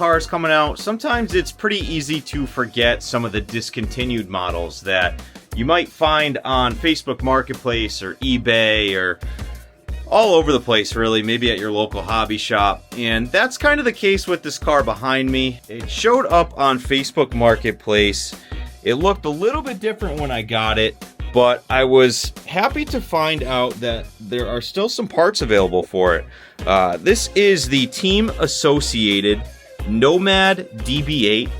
cars coming out, sometimes it's pretty easy to forget some of the discontinued models that you might find on Facebook Marketplace or eBay or all over the place, really, maybe at your local hobby shop. And that's kind of the case with this car behind me. It showed up on Facebook Marketplace. It looked a little bit different when I got it, but I was happy to find out that there are still some parts available for it. This is the Team Associated Nomad DB8.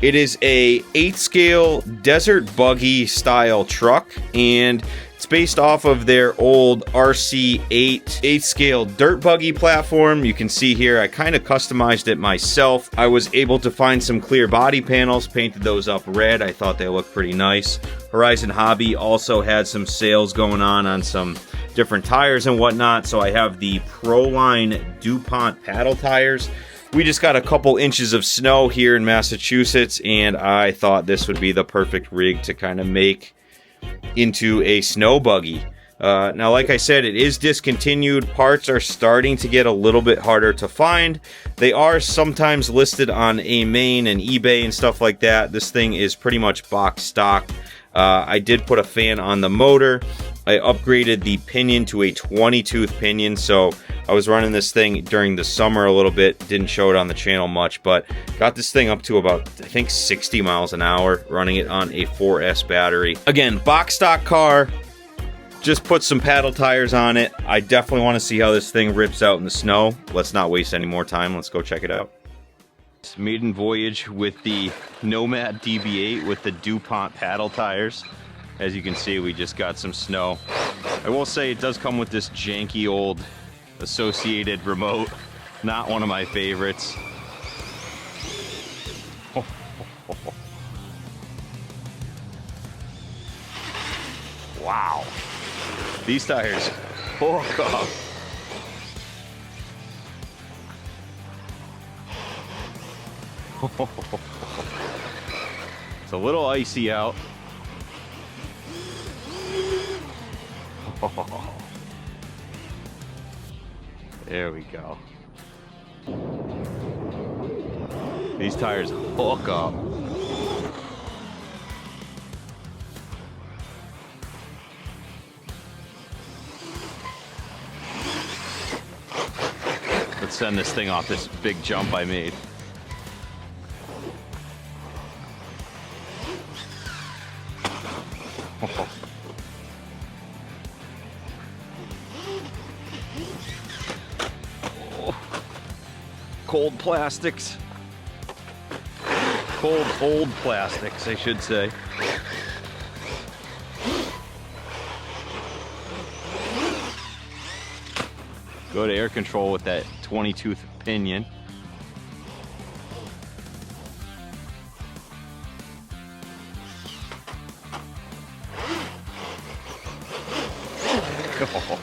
It is a 8th scale desert buggy style truck, and it's based off of their old RC8 8th scale dirt buggy platform. You can see here I kind of customized it myself. I was able to find some clear body panels, painted those up red. I thought they looked pretty nice. Horizon Hobby also had some sales going on some different tires and whatnot, so I have the Proline DuPont paddle tires. We just got a couple inches of snow here in Massachusetts, and I thought this would be the perfect rig to kind of make into a snow buggy. Now, like I said, it is discontinued. Parts are starting to get a little bit harder to find. They are sometimes listed on AMain and eBay and stuff like that. This thing is pretty much box stock. I did put a fan on the motor. I upgraded the pinion to a 20-tooth pinion, so I was running this thing during the summer a little bit. Didn't show it on the channel much, but got this thing up to about, I think, 60 miles an hour, running it on a 4S battery. Again, box stock car. Just put some paddle tires on it. I definitely want to see how this thing rips out in the snow. Let's not waste any more time. Let's go check it out. Maiden voyage with the Nomad DB8 with the DuPont paddle tires. As you can see, we just got some snow. I will say it does come with this janky old Associated remote. Not one of my favorites. Wow. These tires hook up. It's a little icy out. There we go. These tires hook up. Let's send this thing off this big jump I made. Cold plastics. Cold old plastics, I should say. Go to air control with that 20-tooth pinion. Oh.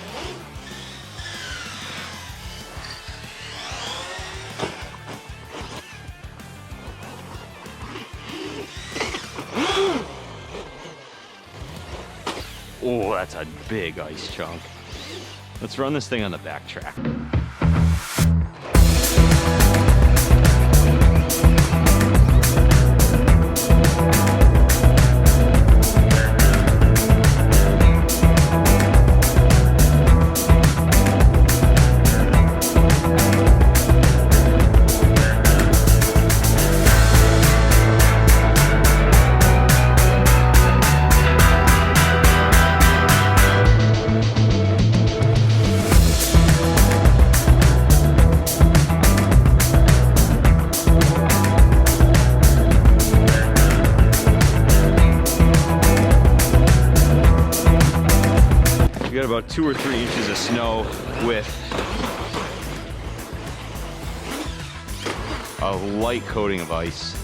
Oh, that's a big ice chunk. Let's run this thing on the back track. We got about 2 or 3 inches of snow with a light coating of ice.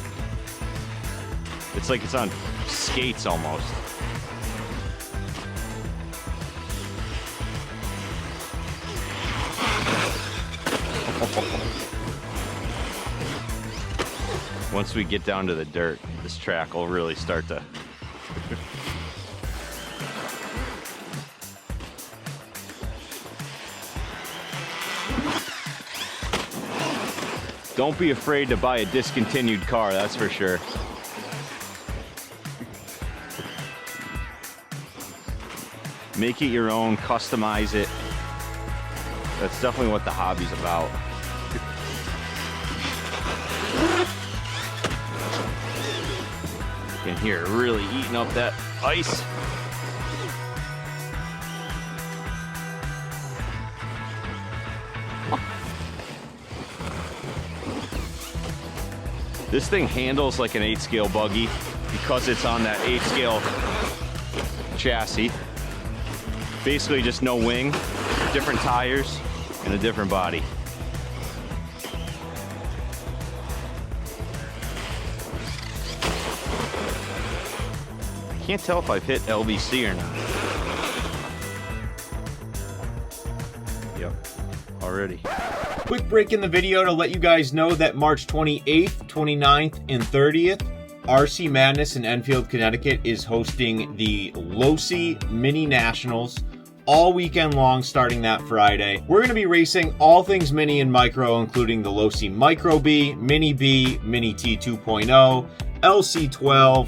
It's like it's on skates almost. Once we get down to the dirt, this track will really start to Don't be afraid to buy a discontinued car, that's for sure. Make it your own, customize it. That's definitely what the hobby's about. You can hear it really eating up that ice. This thing handles like an 8-scale buggy because it's on that 8-scale chassis. Basically just no wing, different tires, and a different body. Can't tell if I've hit LVC or not. Yep, already. Quick break in the video to let you guys know that March 28th, 29th, and 30th, RC Madness in Enfield, Connecticut is hosting the Losi Mini Nationals all weekend long starting that Friday. We're going to be racing all things mini and micro, including the Losi Micro B, Mini B, Mini T 2.0, LC12,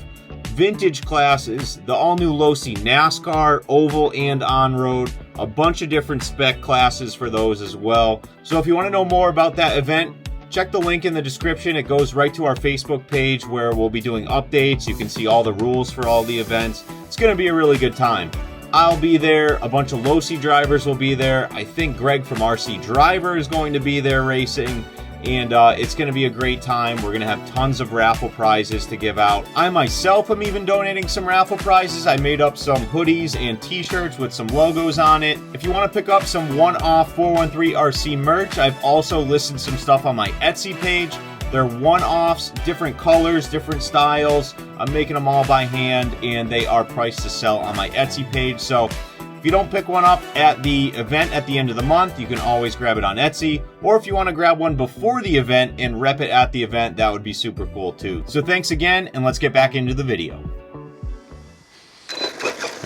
vintage classes, the all-new Losi NASCAR, oval and on-road, a bunch of different spec classes for those as well. So if you want to know more about that event, check the link in the description. It goes right to our Facebook page where we'll be doing updates. You can see all the rules for all the events. It's going to be a really good time. I'll be there. A bunch of Losi drivers will be there. I think Greg from RC Driver is going to be there racing. And it's going to be a great time. We're going to have tons of raffle prizes to give out. I myself am even donating some raffle prizes. I made up some hoodies and t-shirts with some logos on it. If you want to pick up some one-off 413 RC merch, I've also listed some stuff on my Etsy page. They're one-offs, different colors, different styles. I'm making them all by hand, and they are priced to sell on my Etsy page. So if you don't pick one up at the event at the end of the month, you can always grab it on Etsy. Or if you want to grab one before the event and rep it at the event, that would be super cool too. So thanks again, and let's get back into the video.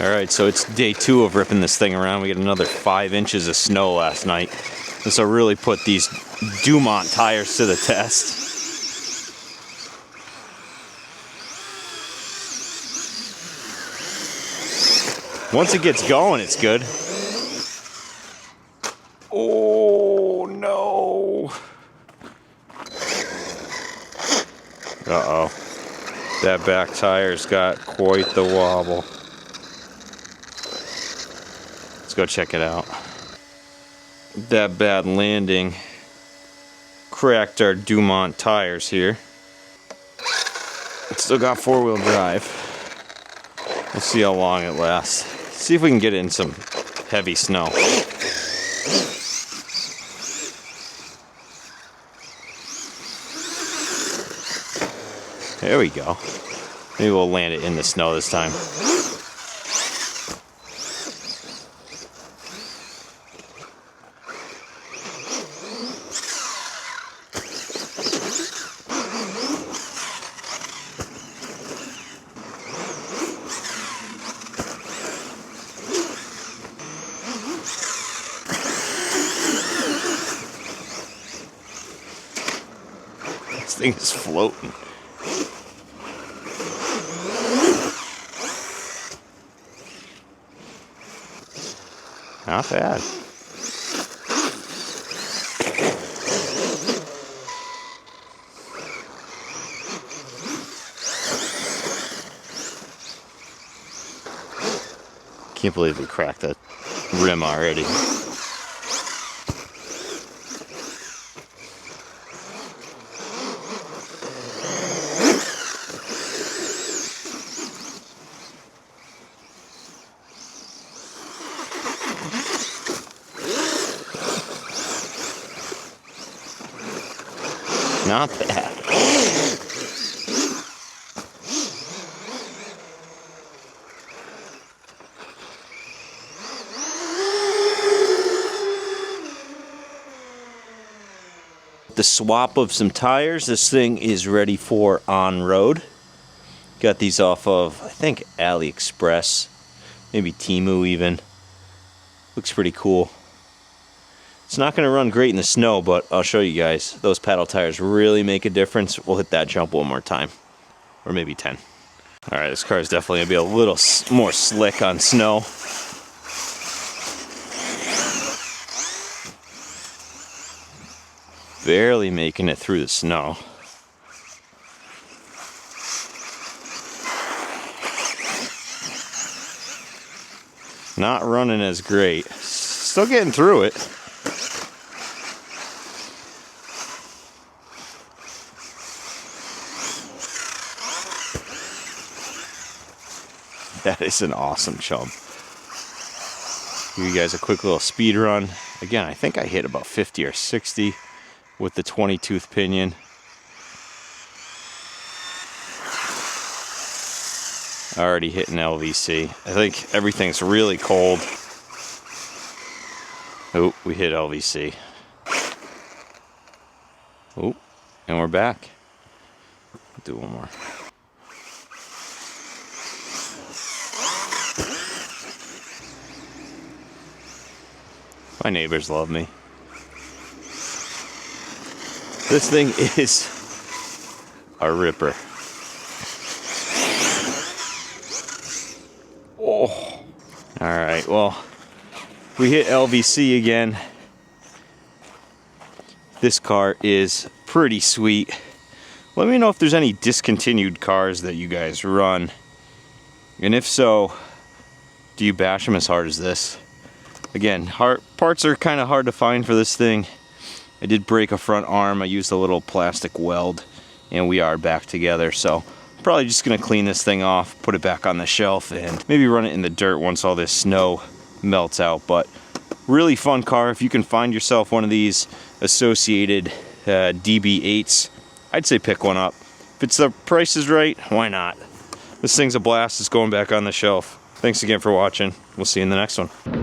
All right, so it's day 2 of ripping this thing around. We got another 5 inches of snow last night. This will really put these Dumont tires to the test. Once it gets going, it's good. Oh, no. Uh-oh. That back tire's got quite the wobble. Let's go check it out. That bad landing cracked our Dumont tires here. It's still got 4-wheel drive. We'll see how long it lasts. See if we can get it in some heavy snow. There we go. Maybe we'll land it in the snow this time. This thing is floating. Not bad. Can't believe we cracked that rim already. Not bad. The swap of some tires, this thing is ready for on-road. Got these off of, I think, AliExpress, maybe Temu even. Looks pretty cool. It's not going to run great in the snow, but I'll show you guys. Those paddle tires really make a difference. We'll hit that jump one more time, or maybe 10. All right, this car is definitely going to be a little more slick on snow. Barely making it through the snow. Not running as great. Still getting through it. That is an awesome chump. Give you guys a quick little speed run. Again, I think I hit about 50 or 60 with the 20-tooth pinion. Already hitting LVC. I think everything's really cold. Oh, we hit LVC. Oh, and we're back. Do one more. My neighbors love me. This thing is a ripper. Oh. Alright, well, we hit LVC again. This car is pretty sweet. Let me know if there's any discontinued cars that you guys run. And if so, do you bash them as hard as this? Again, parts are kind of hard to find for this thing. I did break a front arm. I used a little plastic weld, and we are back together. So I'm probably just gonna clean this thing off, put it back on the shelf, and maybe run it in the dirt once all this snow melts out. But really fun car. If you can find yourself one of these associated DB8s, I'd say pick one up. If the price is right, why not? This thing's a blast. It's going back on the shelf. Thanks again for watching. We'll see you in the next one.